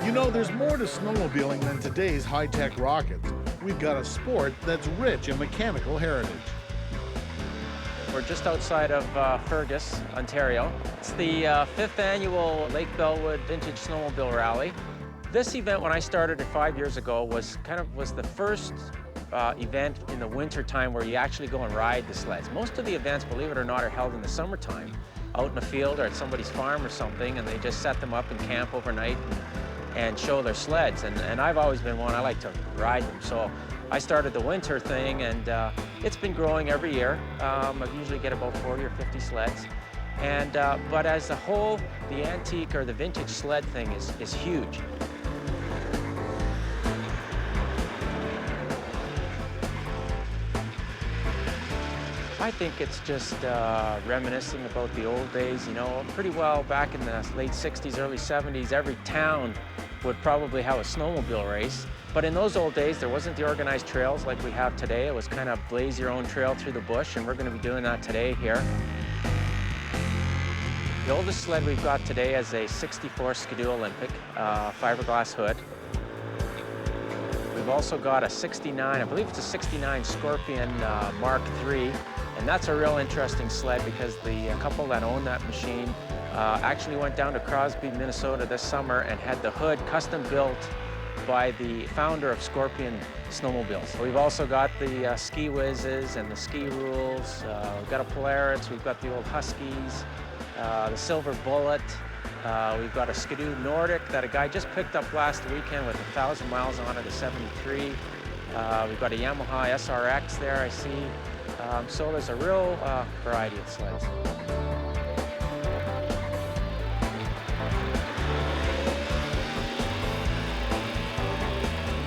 You know, there's more to snowmobiling than today's high-tech rockets. We've got a sport that's rich in mechanical heritage. We're just outside of Fergus, Ontario. It's the fifth annual Lake Bellwood Vintage Snowmobile Rally. This event, when I started it 5 years ago, was the first event in the winter time where you actually go and ride the sleds. Most of the events, believe it or not, are held in the summertime, out in a field or at somebody's farm or something, and they just set them up and camp overnight and show their sleds. And I've always been one, I like to ride them. So I started the winter thing, and it's been growing every year. I usually get about 40 or 50 sleds. And, but as a whole, the antique or the vintage sled thing is huge. I think it's just reminiscing about the old days. You know, pretty well back in the late 60s, early 70s, every town would probably have a snowmobile race. But in those old days, there wasn't the organized trails like we have today. It was kind of blaze your own trail through the bush, and we're going to be doing that today here. The oldest sled we've got today is a 64 Skidoo Olympic, fiberglass hood. We've also got a 69, I believe it's a 69 Scorpion Mark III, and that's a real interesting sled because the couple that own that machine actually went down to Crosby, Minnesota this summer and had the hood custom built by the founder of Scorpion Snowmobiles. We've also got the Ski Whizzes and the Ski Rules. We've got a Polaris, we've got the old Huskies, the Silver Bullet. We've got a Skidoo Nordic that a guy just picked up last weekend with 1,000 miles on it, a 73. We've got a Yamaha SRX there, I see. So there's a real variety of sleds.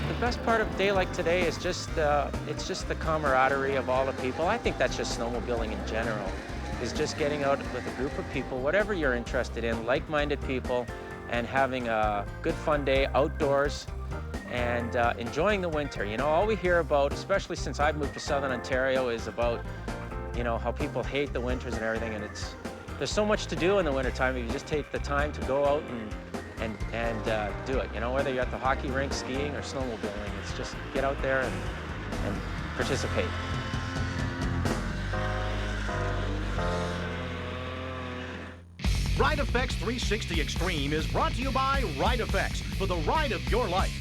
The best part of a day like today is just, it's just the camaraderie of all the people. I think that's just snowmobiling in general, is just getting out with a group of people, whatever you're interested in, like-minded people, and having a good fun day outdoors and enjoying the winter. You know, all we hear about, especially since I've moved to Southern Ontario, is about, you know, how people hate the winters and everything, and there's so much to do in the wintertime if you just take the time to go out and do it. You know, whether you're at the hockey rink, skiing, or snowmobiling, it's just get out there and participate. Ride FX 360 Extreme is brought to you by Ride FX for the ride of your life.